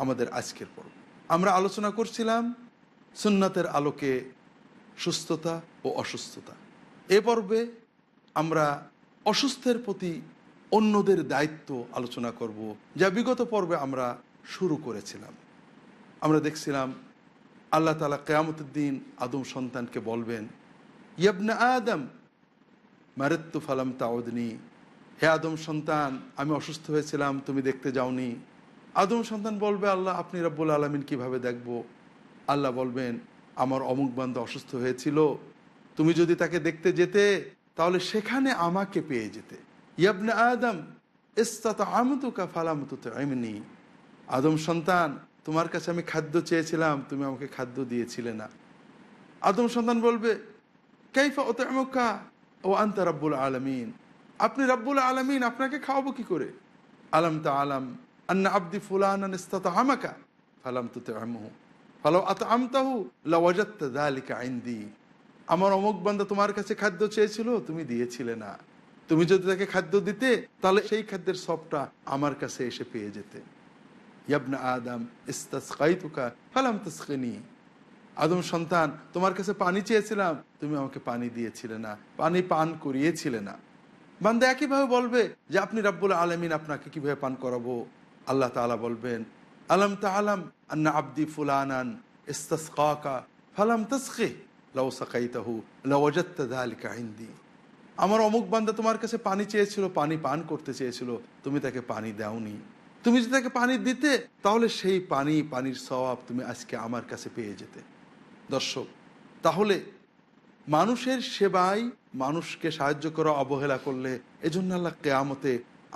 আমাদের আজকের পর্ব। আমরা আলোচনা করছিলাম সুন্নাতের আলোকে সুস্থতা ও অসুস্থতা। এ পর্বে আমরা অসুস্থের প্রতি অন্যদের দায়িত্ব আলোচনা করব, যা বিগত পর্বে আমরা শুরু করেছিলাম। আমরা দেখছিলাম আল্লাহ তাআলা কিয়ামতের দিন আদম সন্তানকে বলবেন, ইয়াবনা আদম মারিত্তু ফালাম তাউদনি, হে আদম সন্তান, আমি অসুস্থ হয়েছিলাম, তুমি দেখতে যাওনি। আদম সন্তান বলবে, আল্লাহ আপনি রব্বুল আলামিন কিভাবে দেখব? আল্লাহ বলবেন, আমার অমুক বান্দা অসুস্থ হয়েছিল, তুমি যদি তাকে দেখতে যেতে তাহলে সেখানে আমাকে পেয়ে যেতে। ইয়াবনা আদম ইসতাতআমতুকা ফালাম তুতঈমনি, আদম সন্তান, তোমার কাছে আমি খাদ্য চেয়েছিলাম, তুমি আমাকে খাদ্য দিয়েছিলে না। আদম সন্তান বলবে, কাইফা উতঈমুকা ওয়া আনতা রাব্বুল আলামিন, আপনি রাব্বুল আলামিন, আপনাকে খাওয়াবো কি করে? আলাম তাআলাম আন্না আবদি ফুলানান ইসতাতআমাকা ফালাম তুতঈমহু ফালাউ আতআমতাহু লাওয়াজাদতা যালিকা ইনদি, আমার অমুক বান্দা তোমার কাছে খাদ্য চেয়েছিল, তুমি দিয়েছিলে না। তুমি যদি তাকে খাদ্য দিতে তাহলে সেই খাদ্যের সবটা আমার কাছে এসে পেয়ে যেতে। ইয়াবনা আদম ইস্তাসকাইতুকা ফালাম তাসকিনি, আদম সন্তান, তোমার কাছে পানি চেয়েছিলাম, তুমি আমাকে পানি দিয়েছিলে না, পানি পান করিয়েছিলে না। বান্দা একইভাবে বলবে যে আপনি রাব্বুল আলামিন, আপনাকে কিভাবে পান করাবো? আল্লাহ তাআলা বলবেন, আলাম তাআলাম আন্না আবদি ফুলানান ইস্তাসকাকা ফালাম তাসকি লাউ সাকাইতাহু লাওয়াজাদতা যালিকা ইনদি, আমার অমুক বান্দা তোমার কাছে পানি চেয়েছিল, পানি পান করতে চেয়েছিল, তুমি তাকে পানি দাওনি। তুমি যদি তাকে পানি দিতে তাহলে সেই পানির সওয়াব তুমি আজকে আমার কাছে পেয়ে যেতে। দর্শক, তাহলে মানুষের সেবায় মানুষকে সাহায্য করা অবহেলা করলে এজন্য আল্লাহ কিয়ামতে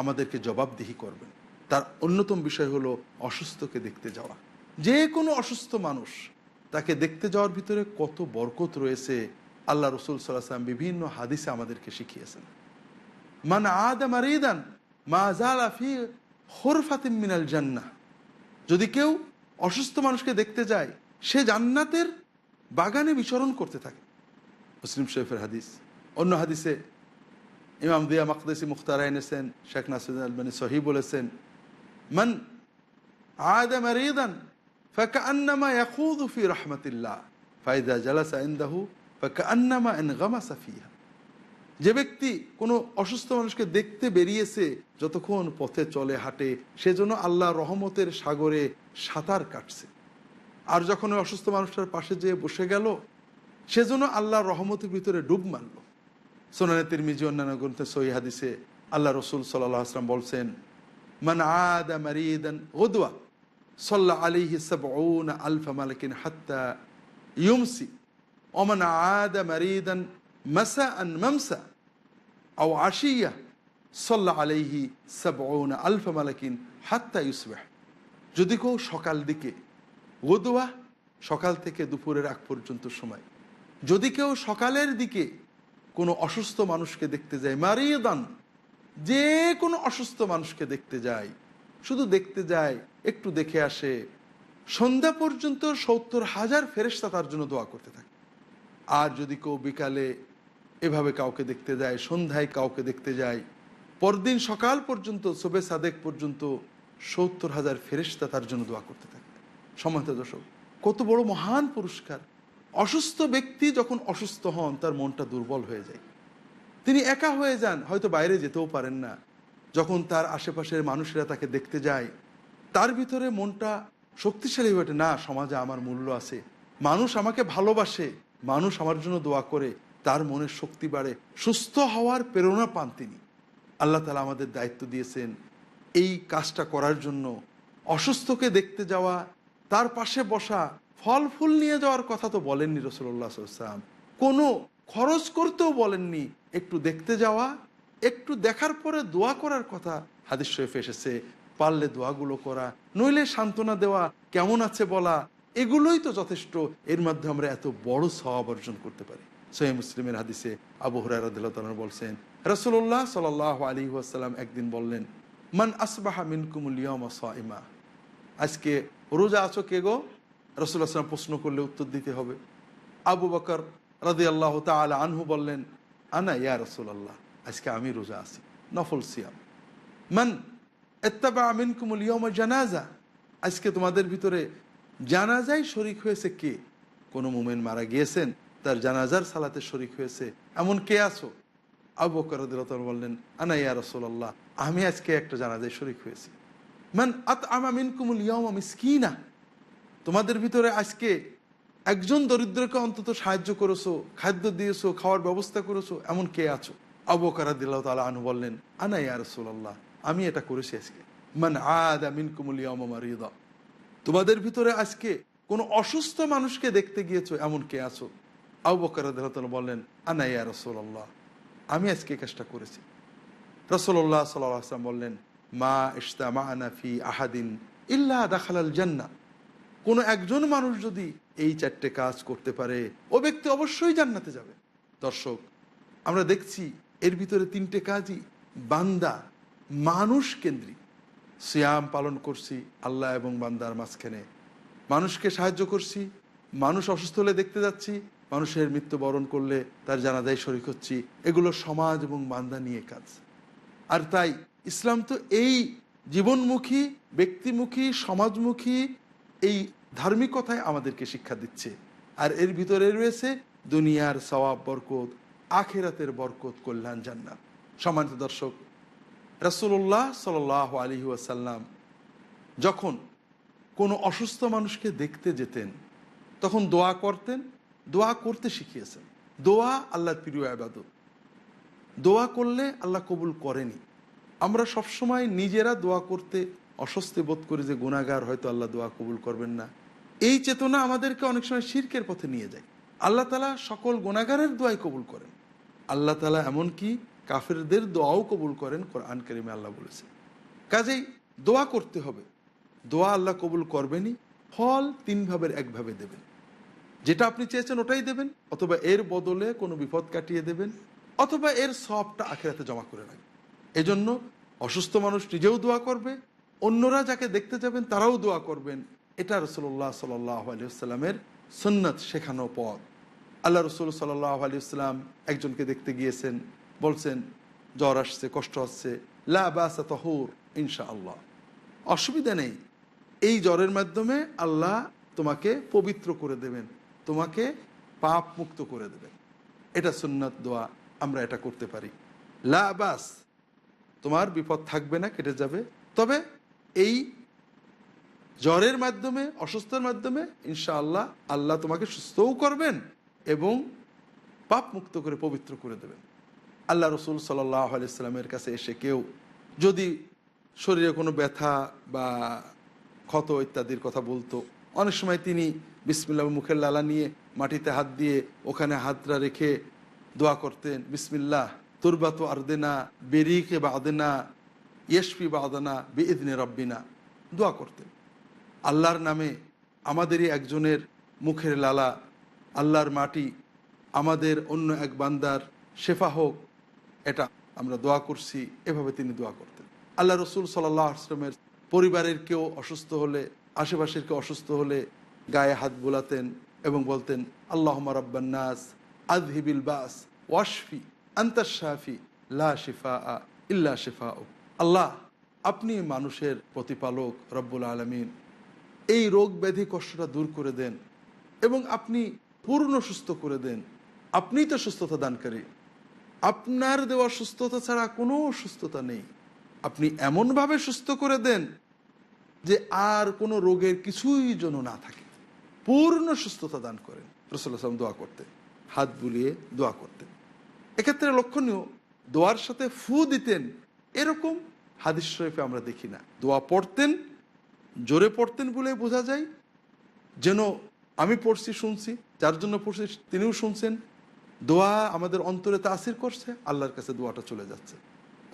আমাদেরকে জবাবদিহি করবেন। তার অন্যতম বিষয় হলো অসুস্থকে দেখতে যাওয়া। যে কোনো অসুস্থ মানুষ, তাকে দেখতে যাওয়ার ভিতরে কত বরকত রয়েছে আল্লাহ রাসূল সাল্লাল্লাহু আলাইহি ওয়াসাল্লাম বিভিন্ন হাদিসে আমাদেরকে শিখিয়েছেন। মান আদা মারিদান মা জালা ফি খুরফাতিন মিনাল জান্নাহ, যদি কেউ অসুস্থ মানুষকে দেখতে যায়, সে জান্নাতের বাগানে বিচরণ করতে থাকে। মুসলিম শরীফের হাদিস। অন্য হাদিসে ইমাম দিয়া মাকদিসি মুখতারা এনেছেন, শেখ নাসিরুদ্দিন আলবানী সহিহ বলেছেন, মান আদা মারিদান ফাকান্নামা ইয়াখুযু ফি রাহমাতিল্লাহ ফাইদা জালাসা ইনদাহু ফাকান্নামা ইনগামাসা ফিহা, যে ব্যক্তি কোনো অসুস্থ মানুষকে দেখতে বেরিয়েছে, যতক্ষণ পথে চলে হাঁটে, সেজন্য আল্লাহর রহমতের সাগরে সাঁতার কাটছে। আর যখন ওই অসুস্থ মানুষটার পাশে যেয়ে বসে গেল, সেজন্য আল্লাহর রহমতের ভিতরে ডুব মারল। সুনানে তিরমিজি অন্যান্য গ্রন্থে সহিহ হাদিসে আল্লাহ রাসূল সাল্লাল্লাহু আলাইহি ওয়াসাল্লাম বলছেন, মান আদা মারিদান গুদওয়া সাল্লা আলাইহি সাবউনা আলফা মালাকিন হাত্তা ইউমসি ওয়া মান আদা মারিদান মাসাআন মামসা আও আশিয়া সাল্লা আলাইহি সাবউনা আলফা মালাকিন হাত্তা ইউসবিহ, যদি কেউ সকাল দিকে, গুদওয়া সকাল থেকে দুপুরের আগ পর্যন্ত সময়, যদি কেউ সকালের দিকে কোনো অসুস্থ মানুষকে দেখতে যায়, মারিদান, যে কোনো অসুস্থ মানুষকে দেখতে যায়, শুধু দেখতে যায়, একটু দেখে আসে, সন্ধ্যা পর্যন্ত ৭০,০০০ ফেরেশতা তার জন্য দোয়া করতে থাকে। আর যদি কেউ বিকালে এভাবে কাউকে দেখতে যায়, সন্ধ্যায় কাউকে দেখতে যায়, পরদিন সকাল পর্যন্ত, শবে সাদেক পর্যন্ত ৭০,০০০ ফেরেশতা তার জন্য দোয়া করতে থাকে। সম্মানিত দর্শক, কত বড় মহান পুরস্কার! অসুস্থ ব্যক্তি যখন অসুস্থ হন, তার মনটা দুর্বল হয়ে যায়, তিনি একা হয়ে যান, হয়তো বাইরে যেতেও পারেন না। যখন তার আশেপাশের মানুষেরা তাকে দেখতে যায়, তার ভিতরে মনটা শক্তিশালী হয়ে ওঠে, না, সমাজে আমার মূল্য আছে, মানুষ আমাকে ভালোবাসে, মানুষ আমার জন্য দোয়া করে, তার মনের শক্তি বাড়ে, সুস্থ হওয়ার প্রেরণা পান তিনি। আল্লাহ তাআলা আমাদের দায়িত্ব দিয়েছেন এই কাজটা করার জন্য। অসুস্থকে দেখতে যাওয়া, তার পাশে বসা, ফল ফুল নিয়ে যাওয়ার কথা তো বলেননি রাসূলুল্লাহ সাল্লাল্লাহু আলাইহি ওয়াসাল্লাম, কোনো খরচ করতেও বলেননি। একটু দেখতে যাওয়া, একটু দেখার পরে দোয়া করার কথা হাদিস শরীফে এসেছে। পারলে দোয়াগুলো করা, নইলে সান্ত্বনা দেওয়া, কেমন আছে বলা, এগুলোই তো যথেষ্ট। এর মাধ্যমে আমরা এত বড় সওয়াব অর্জন করতে পারি। সহিহ মুসলিমের হাদিসে আবু হুরায়রা রাদিয়াল্লাহু তাআলা বলছেন, রাসূলুল্লাহ সাল্লাল্লাহু আলাইহি ওয়াসাল্লাম একদিন বললেন, মান আসবাহা মিনকুমুল ইয়াওমা সাইমা, আজকে রোজা আছো কে গো? রাসূলুল্লাহ সাল্লাল্লাহু আলাইহি ওয়াসাল্লাম প্রশ্ন করলে উত্তর দিতে হবে। আবু বকর রাদিয়াল্লাহু তাআলা আনহু বললেন, আনা ইয়া রাসূলুল্লাহ, আজকে আমি রোজা আছি, নফল সিয়াম। মান ইত্তাবা মিনকুমুল ইয়াওমা জানাজা, আজকে তোমাদের ভিতরে জানাজায় শরিক হয়েছে কে? কোনো মুমিন মারা গিয়েছেন, তার জানাজার সালাতে শরিক হয়েছে, এমন কে আছো? আবু বকর রাদিয়াল্লাহু তাআলা বললেন, আনা ইয়া রাসূলুল্লাহ, আমি আজকে একটা জানাজায় শরিক হয়েছি। মান আতআমা মিনকুমুল ইয়াওমা মিসকিনা, তোমাদের ভিতরে আজকে একজন দরিদ্রকে অন্তত সাহায্য করেছো, খাদ্য দিয়েছো, খাওয়ার ব্যবস্থা করেছো, এমন কে আছো? আবু বকর রাদিয়াল্লাহু তাআলা আনহু বললেন, আনা ইয়া রাসূলুল্লাহ, আমি এটা করেছি আজকে। মান আদা মিনকুমুল ইয়াওমা মারিদা, তোমাদের ভিতরে আজকে কোনো অসুস্থ মানুষকে দেখতে গিয়েছো, এমন কে আছো? আবু বকর রাদিয়াল্লাহু তাআলা বললেন, আনা ইয়া রাসূলুল্লাহ, আমি আজকে এই কাজটা করেছি। রাসূলুল্লাহ সাল্লাল্লাহু আলাইহি ওয়াসাল্লাম বললেন, মা ইজতামা'না ফি আহাদিন ইল্লা দাখালাল জান্নাহ, কোনো একজন মানুষ যদি এই 4টে কাজ করতে পারে, ও ব্যক্তি অবশ্যই জান্নাতে যাবে। দর্শক, আমরা দেখছি এর ভিতরে 3টে কাজই বান্দা মানুষ কেন্দ্রিক। সিয়াম পালন করছি আল্লাহ এবং বান্দার মাঝখানে, মানুষকে সাহায্য করছি, মানুষ অসুস্থ হলে দেখতে যাচ্ছি, মানুষের মৃত্যুবরণ করলে তার জানাজায় শরীক হচ্ছি, এগুলো সমাজ এবং বান্দা নিয়ে কাজ। আর তাই ইসলাম তো এই জীবনমুখী, ব্যক্তিমুখী, সমাজমুখী এই ধার্মিকতায় আমাদেরকে শিক্ষা দিচ্ছে। আর এর ভিতরে রয়েছে দুনিয়ার সওয়াব বরকত, আখিরাতের বরকত, কল্যাণ, জান্নাত। সম্মানিত দর্শক, রাসূলুল্লাহ সাল্লাল্লাহু আলাইহি ওয়াসাল্লাম যখন কোনো অসুস্থ মানুষকে দেখতে যেতেন, তখন দোয়া করতেন, দোয়া করতে শিখিয়েছেন। দোয়া আল্লাহর প্রিয় ইবাদত, দোয়া করলে আল্লাহ কবুল করেনি। আমরা সবসময় নিজেরা দোয়া করতে অস্বস্তি বোধ করি যে গুনাহগার, হয়তো আল্লাহ দোয়া কবুল করবেন না। এই চেতনা আমাদেরকে অনেক সময় শিরকের পথে নিয়ে যায়। আল্লাহ তাআলা সকল গুনাহগারের দোয়াই কবুল করেন। আল্লাহ তাআলা এমনকি কাফেরদের দোয়াও কবুল করেন, কোরআন কারীমে আল্লাহ বলেছেন। কাজেই দোয়া করতে হবে। দোয়া আল্লাহ কবুল করবেনই, ফল 3 ভাগের 1 ভাগে দেবেন। যেটা আপনি চেয়েছেন ওটাই দেবেন, অথবা এর বদলে কোনো বিপদ কাটিয়ে দেবেন, অথবা এর সবটা আখিরাতে জমা করে রাখবেন। এজন্য অসুস্থ মানুষ নিজেও দোয়া করবে, অন্যরা যাকে দেখতে যাবেন তারাও দোয়া করবেন। এটা রাসূলুল্লাহ সাল্লাল্লাহু আলাইহি ওয়াসাল্লামের সুন্নাত, শেখানো পথ। আল্লাহ রাসূল সাল্লাল্লাহু আলাইহি ওয়াসাল্লাম একজনকে দেখতে গিয়েছেন, বলছেন জ্বর আসছে, কষ্ট হচ্ছে, লা বাসা তাহুর ইনশাআল্লাহ, অসুবিধা নেই, এই জ্বরের মাধ্যমে আল্লাহ তোমাকে পবিত্র করে দেবেন, তোমাকে পাপ মুক্ত করে দেবেন। এটা সুন্নাত দোয়া, আমরা এটা করতে পারি। লা বাস, তোমার বিপদ থাকবে না, কেটে যাবে। তবে এই জ্বরের মাধ্যমে, অসুস্থতার মাধ্যমে ইনশাআল্লাহ আল্লাহ তোমাকে সুস্থও করবেন এবং পাপ মুক্ত করে পবিত্র করে দেবেন। আল্লাহ রসুল সাল্লাল্লাহু আলাইহি ওয়াসাল্লামের কাছে এসে কেউ যদি শরীরে কোনো ব্যথা বা ক্ষত ইত্যাদির কথা বলতো, অনেক সময় তিনি বিসমিল্লাহ মুখের লালা নিয়ে মাটিতে হাত দিয়ে ওখানে হাতটা রেখে দোয়া করতেন, বিসমিল্লাহ তুরবাতু আরদেনা বেরিকে বাদেনা ইয়েশফি বাদানা বিইذনি রব্বিনা, দোয়া করতেন। আল্লাহর নামে আমাদেরই একজনের মুখের লালা, আল্লাহর মাটি, আমাদের অন্য এক বান্দার শেফা হোক, এটা আমরা দোয়া করছি। এভাবে তিনি দোয়া করতেন। আল্লাহ রসুল সাল্লাল্লাহু আলাইহি ওয়াসাল্লামের পরিবারের কেউ অসুস্থ হলে, আশেপাশের কেউ অসুস্থ হলে গায়ে হাত বোলাতেন এবং বলতেন, আল্লাহুম্মা রাব্বান নাস আযহিবিল বাস ওয়াশফি আনতাশ শাফি লা শিফাআ ইল্লা শিফাউক। আল্লাহ, আপনি মানুষের প্রতিপালক, রব্বুল আলামিন, এই রোগ ব্যাধি কষ্টটা দূর করে দেন এবং আপনি পূর্ণ সুস্থ করে দেন। আপনিই তো সুস্থতা দানকারী, আপনার দেওয়া সুস্থতা ছাড়া কোনো সুস্থতা নেই। আপনি এমনভাবে সুস্থ করে দেন যে আর কোনো রোগের কিছুই যেন না থাকে, পূর্ণ সুস্থতা দান করেন। রাসূলুল্লাহ সাল্লাল্লাহু আলাইহি ওয়াসাল্লাম দোয়া করতেন, হাত বুলিয়ে দোয়া করতেন। এক্ষেত্রে লক্ষণীয়, দোয়ার সাথে ফু দিতেন, এরকম হাদিস শরীফে আমরা দেখি না। দোয়া পড়তেন, জোরে পড়তেন বলে বোঝা যায়, যেন আমি পড়ছি, শুনছি, যার জন্য পড়ছি তিনিও শুনছেন। দোয়া আমাদের অন্তরে তাসির করছে, আল্লাহর কাছে দোয়াটা চলে যাচ্ছে।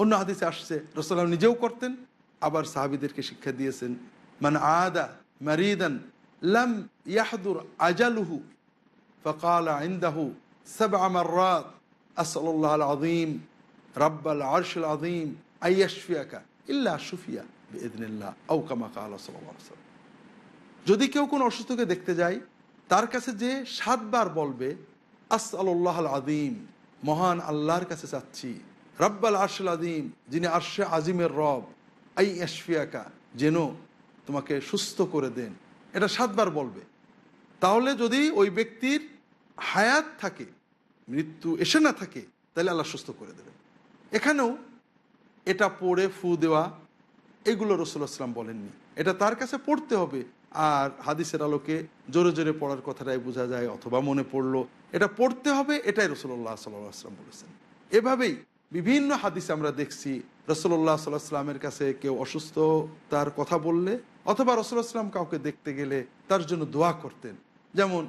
অন্য হাদিসে আসছে রাসূলুল্লাহ নিজেও করতেন, আবার সাহাবীদেরকে শিক্ষা দিয়েছেন, মান আদা মারিদান লাম ইয়াহদুর আজালুহু ফাকালা ইনদাহু সাবআ মাররাত আসআলুল্লাহাল আযীম রাব্বাল আরশিল আযীম আইয়াশফিয়াকা ইল্লা শুফিয়া বিইذনিল্লাহ আও কামা ক্বালা সাল্লাল্লাহু আলাইহি ওয়াসাল্লাম। যদি কেউ কোনো অসুস্থকে দেখতে যায়, তার কাছে যে 7 বার বলবে, আসআলুল্লাহাল আযীম, মহান আল্লাহর কাছে চাচ্ছি, রাব্বাল আরশিল আযীম, যিনি আরশে আজিমের রব, আইয়াশফিয়াকা, যেন তোমাকে সুস্থ করে দেন, এটা 7 বার বলবে। তাহলে যদি ওই ব্যক্তির হায়াত থাকে, মৃত্যু এসে না থাকে, তাহলে আল্লাহ সুস্থ করে দেবেন। এখানেও এটা পড়ে ফু দেওয়া এগুলো রাসূলুল্লাহ সাল্লাল্লাহু আলাইহি ওয়াসাল্লাম বলেননি, এটা তার কাছে পড়তে হবে। আর হাদিসের আলোকে জোরে জোরে পড়ার কথাটাই বোঝা যায়, অথবা মনে পড়লো এটা পড়তে হবে, এটাই রাসূলুল্লাহ সাল্লাল্লাহু আলাইহি ওয়াসাল্লাম বলেছেন। এভাবেই বিভিন্ন হাদিসে আমরা দেখছি রাসূলুল্লাহ সাল্লাল্লাহু আলাইহি ওয়াসাল্লামের কাছে কেউ অসুস্থ তার কথা বললে, অথবা রাসূলুল্লাহ সাল্লাল্লাহু আলাইহি ওয়াসাল্লাম কাউকে দেখতে গেলে তার জন্য দোয়া করতেন। যেমন